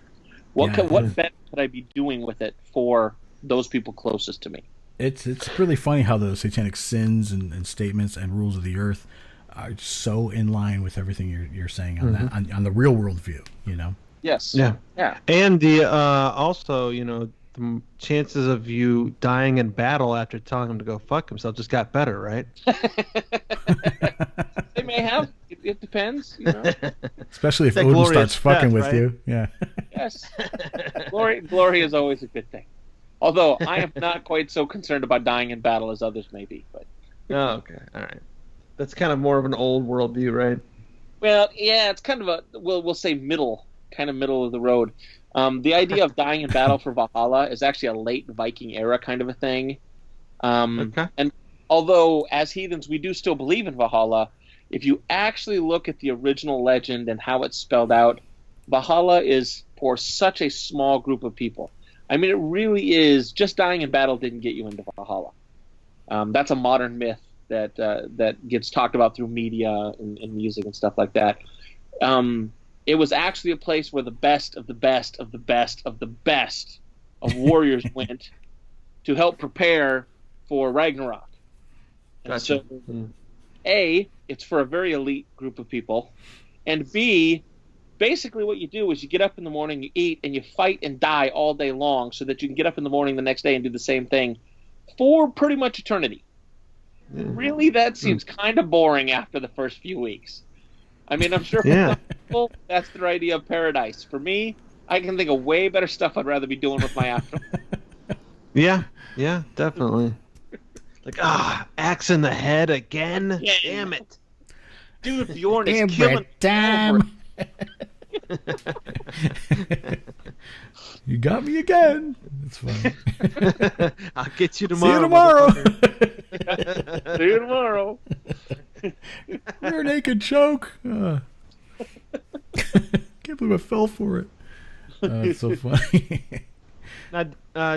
What better could I be doing with it for those people closest to me? It's really funny how the satanic sins and statements and rules of the earth are so in line with everything you're saying on that on the real world view, you know. Yes. Yeah. Yeah. And the also, you know, the chances of you dying in battle after telling him to go fuck himself just got better, right? They may have. It depends, you know. Especially if That Odin glorious starts fucking death, with right? you. Yeah. Yes. Glory is always a good thing. Although I am not quite so concerned about dying in battle as others may be. But Oh, okay. All right. That's kind of more of an old worldview, right? well, yeah, it's kind of we'll say middle of the road. The idea of dying in battle for Valhalla is actually a late Viking era kind of a thing. Okay. And although as heathens we do still believe in Valhalla, if you actually look at the original legend and how it's spelled out, Valhalla is for such a small group of people. I mean, it really is. Just dying in battle didn't get you into Valhalla. That's a modern myth that gets talked about through media and music and stuff like that. It was actually a place where the best of the best of the best of the best of warriors went to help prepare for Ragnarok. And Gotcha. so, A, it's for a very elite group of people, and B, basically what you do is you get up in the morning, you eat, and you fight and die all day long so that you can get up in the morning the next day and do the same thing for pretty much eternity. Really, that seems kind of boring after the first few weeks. I mean, I'm sure for some people, that's their idea of paradise. For me, I can think of way better stuff I'd rather be doing with my afterlife. Yeah, definitely. Like, axe in the head again? Yeah. Damn it. Dude, Bjorn is Every killing time. You got me again. It's fine. I'll get you See tomorrow. you tomorrow. motherfucker. See you tomorrow. Rear naked choke. Can't believe I fell for it. It's so funny. Now,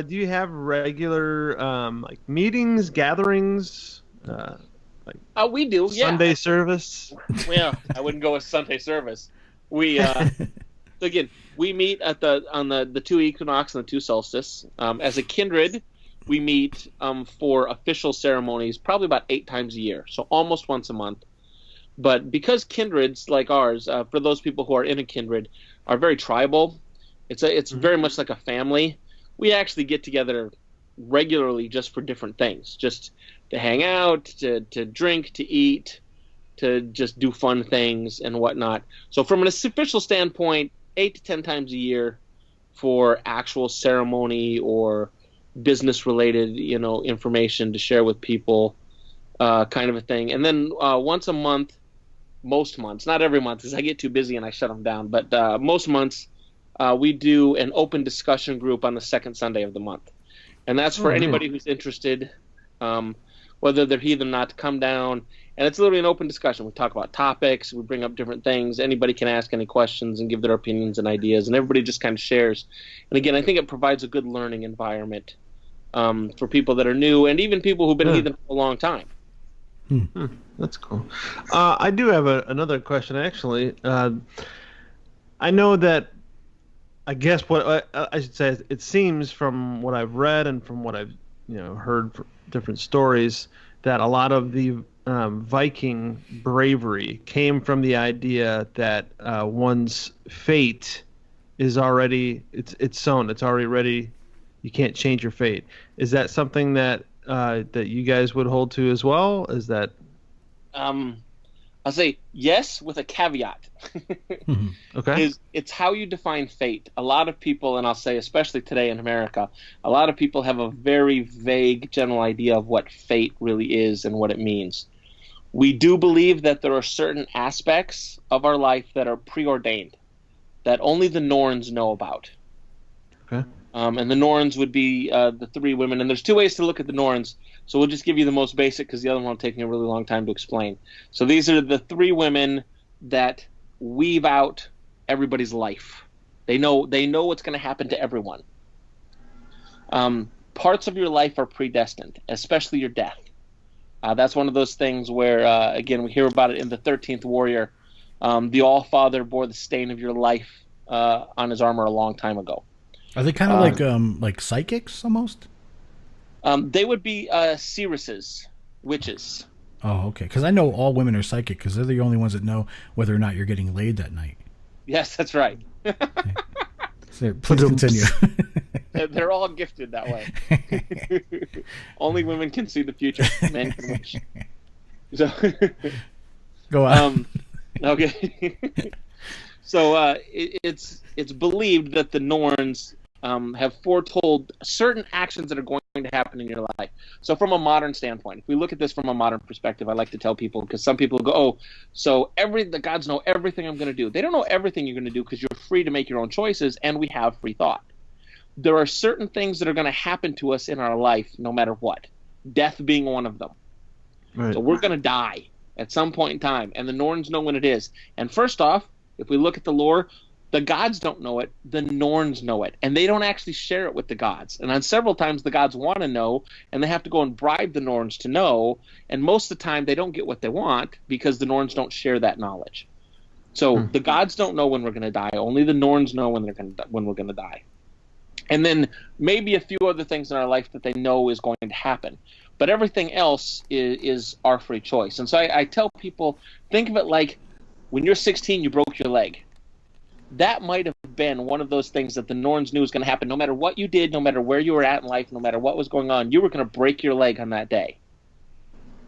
do you have regular like meetings, gatherings, We do, yeah. Sunday service? Well, I wouldn't go with Sunday service. We again, we meet on the two equinox and the two solstice. As a kindred, we meet for official ceremonies probably about 8 times a year, so almost once a month. But because kindreds like ours, for those people who are in a kindred, are very tribal, it's very much like a family. We actually get together regularly just for different things, just to hang out, to drink, to eat, to just do fun things and whatnot. So from an official standpoint, 8 to 10 times a year for actual ceremony or business-related, information to share with people, kind of a thing. And then once a month, most months, not every month because I get too busy and I shut them down, but most months we do an open discussion group on the second Sunday of the month. And that's for anybody who's interested, whether they're heathen or not, to come down. And it's literally an open discussion. We talk about topics. We bring up different things. Anybody can ask any questions and give their opinions and ideas. And everybody just kind of shares. And again, I think it provides a good learning environment for people that are new and even people who've been heathen for a long time. That's cool. I do have another question, actually. I know that, I guess what I should say, it seems from what I've read and from what I've heard from different stories that a lot of the Viking bravery came from the idea that one's fate is already it's sewn, it's already ready. You can't change your fate. Is that something that that you guys would hold to as well? Is that? I'll say yes with a caveat. Okay. It's how you define fate. A lot of people, and I'll say especially today in America, a lot of people have a very vague general idea of what fate really is and what it means. We do believe that there are certain aspects of our life that are preordained, that only the Norns know about. Okay. And the Norns would be the three women. And there's two ways to look at the Norns, so we'll just give you the most basic because the other one will take me a really long time to explain. So these are the three women that weave out everybody's life. They know what's going to happen to everyone. Parts of your life are predestined, especially your death. That's one of those things where, again, we hear about it in the 13th Warrior. The All-Father bore the stain of your life on his armor a long time ago. Are they kind of like psychics almost? They would be seeresses, witches. Oh, okay. Because I know all women are psychic because they're the only ones that know whether or not you're getting laid that night. Yes, that's right. So, please continue. They're all gifted that way. Only women can see the future. Men can wish. So, Go on. okay. So it's believed that the Norns have foretold certain actions that are going to happen in your life. So from a modern standpoint, if we look at this from a modern perspective, I like to tell people, because some people go, oh, so the gods know everything I'm going to do. They don't know everything you're going to do because you're free to make your own choices, and we have free thought. There are certain things that are going to happen to us in our life no matter what, death being one of them. Right. So we're going to die at some point in time, and the Norns know when it is. And first off, if we look at the lore, the gods don't know it, the Norns know it, and they don't actually share it with the gods. And on several times the gods want to know, and they have to go and bribe the Norns to know, and most of the time they don't get what they want because the Norns don't share that knowledge. So the gods don't know when we're going to die, only the Norns know when we're going to die. And then maybe a few other things in our life that they know is going to happen. But everything else is our free choice. And so I tell people, think of it like when you're 16, you broke your leg. That might have been one of those things that the Norns knew was going to happen. No matter what you did, no matter where you were at in life, no matter what was going on, you were going to break your leg on that day.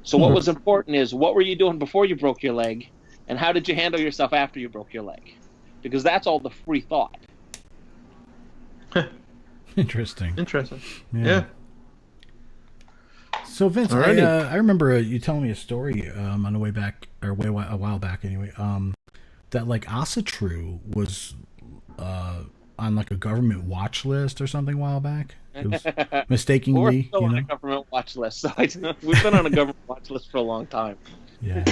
So what was important is, what were you doing before you broke your leg, and how did you handle yourself after you broke your leg? Because that's all the free thought. Interesting. Yeah. So Vince, Alrighty. I remember you telling me a story on the way back, or a while back anyway, that like Asatru was on like a government watch list or something a while back. It was mistakenly, We're still on a government watch list. So we've been on a government watch list for a long time. Yeah.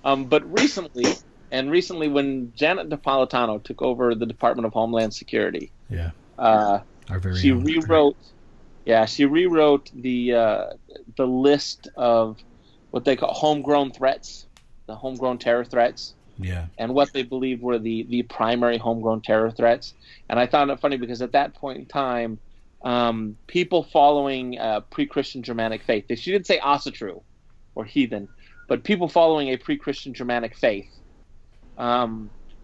But recently when Janet Napolitano took over the Department of Homeland Security, Yeah. she rewrote the list of what they call homegrown threats, the homegrown terror threats. Yeah. And what they believed were the primary homegrown terror threats. And I found it funny because at that point in time, people following pre-Christian Germanic faith, she didn't say Asatru or heathen, but people following a pre-Christian Germanic faith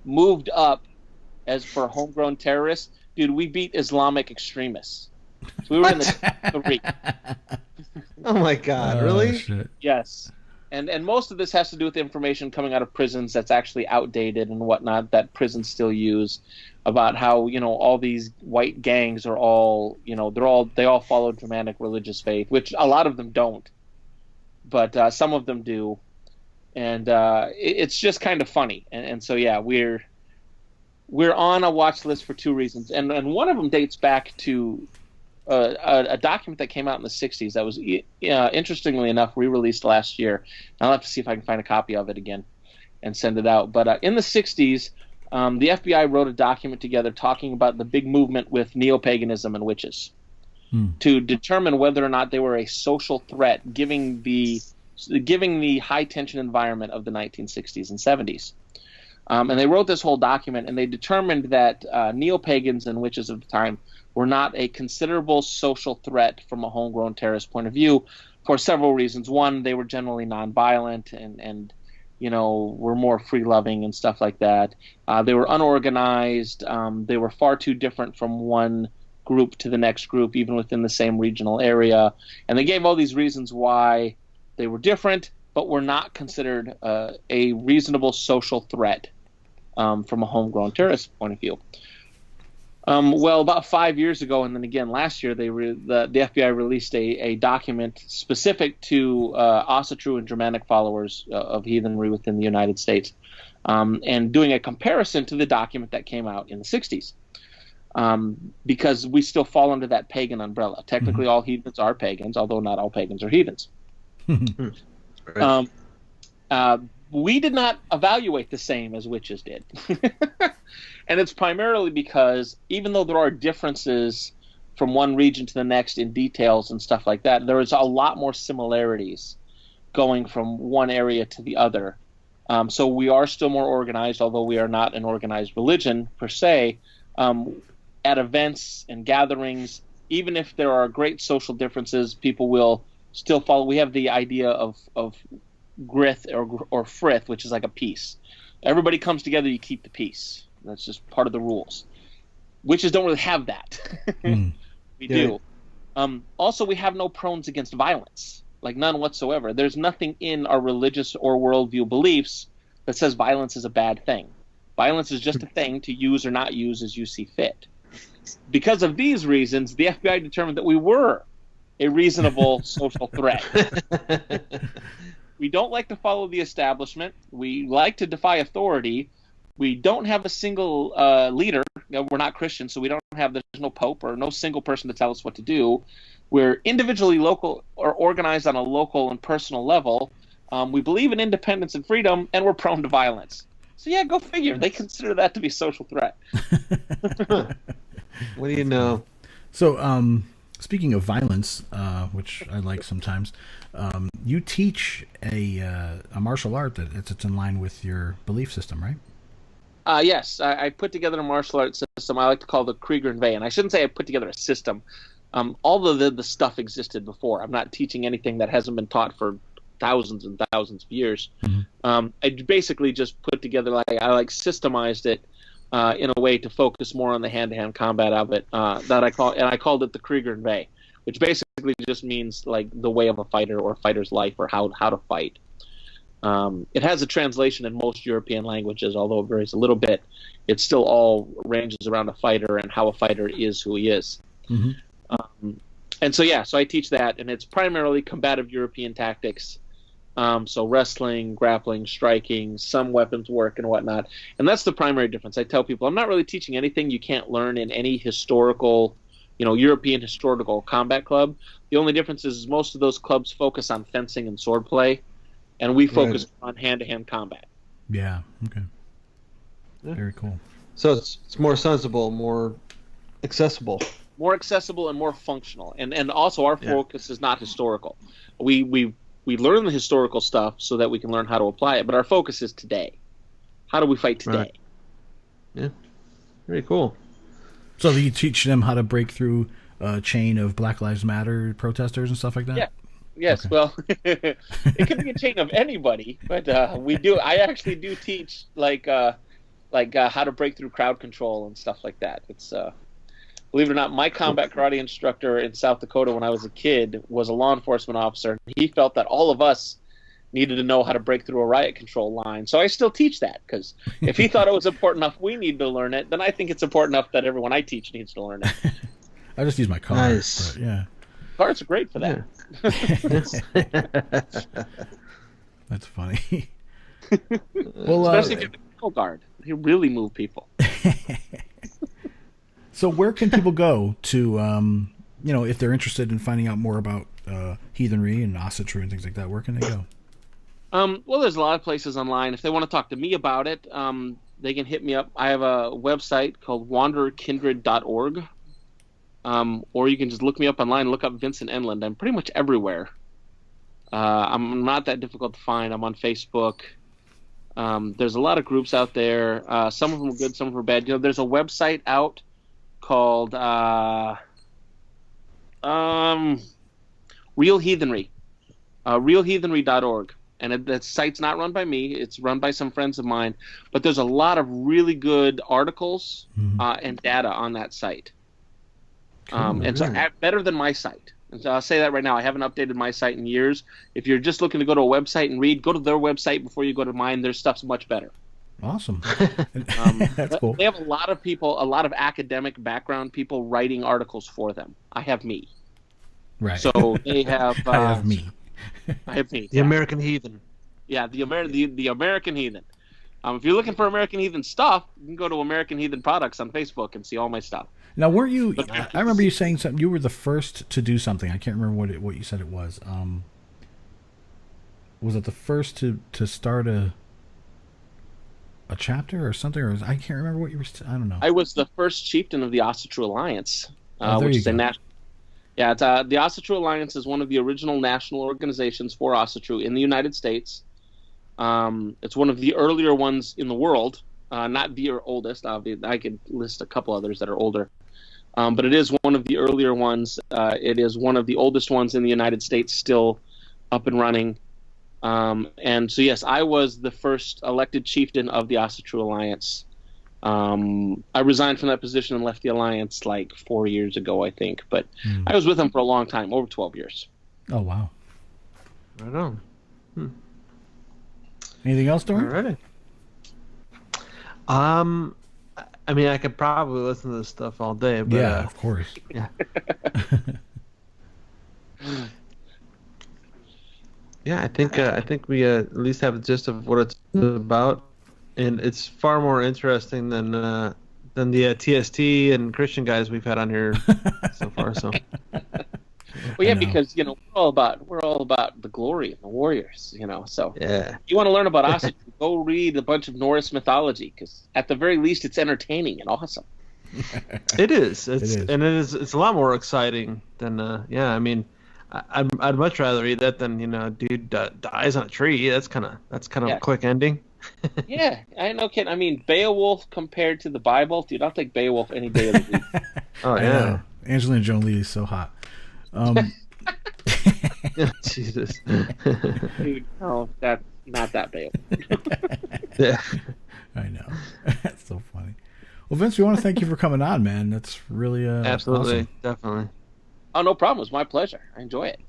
moved up as for homegrown terrorists. Dude, we beat Islamic extremists. So we were in the top 3. Oh my God! Really? Shit. Yes. And most of this has to do with information coming out of prisons that's actually outdated and whatnot, that prisons still use, about how, all these white gangs are all, they all follow Germanic religious faith, which a lot of them don't, but some of them do. And it's just kind of funny. And so, yeah, we're on a watch list for 2 reasons. And one of them dates back to a document that came out in the 60s that was, interestingly enough, re-released last year. I'll have to see if I can find a copy of it again and send it out. But in the 60s, the FBI wrote a document together talking about the big movement with neo-paganism and witches to determine whether or not they were a social threat, giving the high-tension environment of the 1960s and 70s. And they wrote this whole document, and they determined that neo-pagans and witches of the time were not a considerable social threat from a homegrown terrorist point of view for several reasons. One, they were generally nonviolent and were more free-loving and stuff like that. They were unorganized. They were far too different from one group to the next group, even within the same regional area. And they gave all these reasons why they were different, but were not considered a reasonable social threat from a homegrown terrorist point of view. Well, about 5 years ago, and then again last year, the FBI released a document specific to Asatru and Germanic followers of heathenry within the United States, and doing a comparison to the document that came out in the 60s. Because we still fall under that pagan umbrella. Technically, all heathens are pagans, although not all pagans are heathens. We did not evaluate the same as witches did. And it's primarily because even though there are differences from one region to the next in details and stuff like that, there is a lot more similarities going from one area to the other. So we are still more organized, although we are not an organized religion per se. At events and gatherings, even if there are great social differences, people will still follow. We have the idea of grith or frith, which is like a peace. Everybody comes together, you keep the peace. That's just part of the rules. Witches don't really have that. We do. Also, we have no prones against violence, like none whatsoever. There's nothing in our religious or worldview beliefs that says violence is a bad thing. Violence is just a thing to use or not use as you see fit. Because of these reasons, the FBI determined that we were a reasonable social threat. We don't like to follow the establishment. We like to defy authority. We don't have a single leader. We're not Christians, so there's no pope or no single person to tell us what to do. We're individually local or organized on a local and personal level. We believe in independence and freedom, and we're prone to violence. So yeah, go figure. They consider that to be a social threat. What do you know? So, speaking of violence, which I like sometimes, you teach a martial art that's in line with your belief system, right? Yes, I put together a martial arts system I like to call the Krieger and Vey. And I shouldn't say I put together a system. All of the stuff existed before. I'm not teaching anything that hasn't been taught for thousands and thousands of years. I basically just put together, I systemized it in a way to focus more on the hand-to-hand combat of it. I called it the Krieger and Vey, which basically just means like the way of a fighter or a fighter's life or how to fight. It has a translation in most European languages, although it varies a little bit. It still all ranges around a fighter and how a fighter is who he is. And so I teach that, and it's primarily combative European tactics. So wrestling, grappling, striking, some weapons work and whatnot. And that's the primary difference. I tell people I'm not really teaching anything you can't learn in any historical, European historical combat club. The only difference is most of those clubs focus on fencing and swordplay, and we focus on hand-to-hand combat. Yeah. Okay. Yeah. Very cool. So it's more sensible, more accessible. More accessible and more functional. And also our focus is not historical. We learn the historical stuff so that we can learn how to apply it, but our focus is today. How do we fight today? Right. Yeah. Very cool. So you teach them how to break through a chain of Black Lives Matter protesters and stuff like that? Yeah. Yes, okay. Well, it could be a chain of anybody, but we do. I actually do teach how to break through crowd control and stuff like that. It's believe it or not, my combat karate instructor in South Dakota when I was a kid was a law enforcement officer. He felt that all of us needed to know how to break through a riot control line. So I still teach that, because if he thought it was important enough we need to learn it, then I think it's important enough that everyone I teach needs to learn it. I just use my car. Nice. But yeah. Cars are great for that. Yeah. That's funny. Well, especially if you have a kill guard. He really move people. So where can people go to, if they're interested in finding out more about heathenry and Ossetra and things like that? Where can they go? Well, there's a lot of places online. If they want to talk to me about it, they can hit me up. I have a website called wandererkindred.org. Or you can just look me up online and look up Vincent Enlund. I'm pretty much everywhere. I'm not that difficult to find. I'm on Facebook. There's a lot of groups out there. Some of them are good, some of them are bad. There's a website out called Real Heathenry. realheathenry.org. And that site's not run by me. It's run by some friends of mine. But there's a lot of really good articles and data on that site. And so better than my site. And so I'll say that right now. I haven't updated my site in years. If you're just looking to go to a website and read, go to their website before you go to mine. Their stuff's much better. Awesome. That's cool. They have a lot of people, a lot of academic background people writing articles for them. I have me. Right. So they have. I have me. I have me. The American Heathen. Yeah, the American Heathen. If you're looking for American Heathen stuff, you can go to American Heathen Products on Facebook and see all my stuff. Now, weren't you? I remember you saying something. You were the first to do something. I can't remember what you said it was. Was it the first to start a chapter or something? Or I can't remember what you were. I don't know. I was the first chieftain of the Asatru Alliance, which is a national. Yeah, the Asatru Alliance is one of the original national organizations for Asatru in the United States. It's one of the earlier ones in the world, not the oldest. I could list a couple others that are older, but it is one of the earlier ones. It is one of the oldest ones in the United States, still up and running. And so, yes, I was the first elected chieftain of the Asatru Alliance. I resigned from that position and left the Alliance like 4 years ago, I think. But I was with them for a long time, over 12 years. Oh, wow. Right on. Anything else, Dorian? All right. I mean, I could probably listen to this stuff all day, but yeah, of course. Yeah. Yeah, I think we at least have a gist of what it's about, and it's far more interesting than the TST and Christian guys we've had on here so far. So. Well, yeah, because we're all about the glory and the warriors, So yeah, if you want to learn about Ossetra, go read a bunch of Norse mythology, because at the very least, it's entertaining and awesome. It is. It's a lot more exciting than I mean, I'd much rather read that than dude dies on a tree. That's kind of a quick ending. Yeah, I know, Ken. I mean, Beowulf compared to the Bible, dude, I'll take Beowulf any day of the week. Oh yeah, Angelina Jolie is so hot. Jesus. Dude, no, that's not that Beowulf. Yeah, I know. That's so funny. Well, Vince, we want to thank you for coming on, man. That's really absolutely awesome. Definitely. Oh, no problem. It's my pleasure. I enjoy it.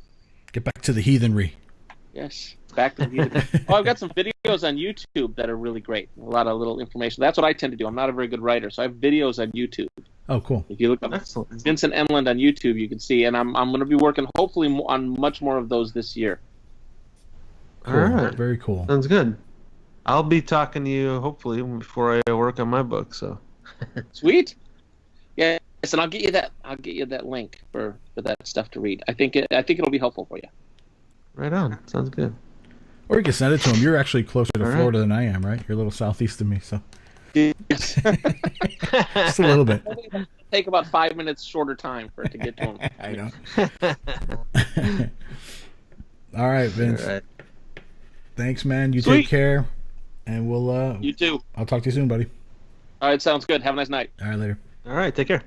Get back to the heathenry. Yes, back to the heathenry. I've got some videos on YouTube that are really great. A lot of little information. That's what I tend to do. I'm not a very good writer, so I have videos on YouTube. Oh, cool. If you look up Vincent Enlund on YouTube, you can see. And I'm going to be working, hopefully, on much more of those this year. Cool. All right. Very cool. Sounds good. I'll be talking to you, hopefully, before I work on my book. So. Sweet. Yeah. Yes, and I'll get you that link for that stuff to read. I think it'll be helpful for you. Right on. Sounds good. Or you can send it to him. You're actually closer to Florida than I am, right? You're a little southeast of me, so. Yes. Just a little bit. It'll take about 5 minutes shorter time for it to get to him. I know. All right, Vince. All right. Thanks, man. You Sweet. take care, and we'll. You too. I'll talk to you soon, buddy. All right, sounds good. Have a nice night. All right, later. All right, take care.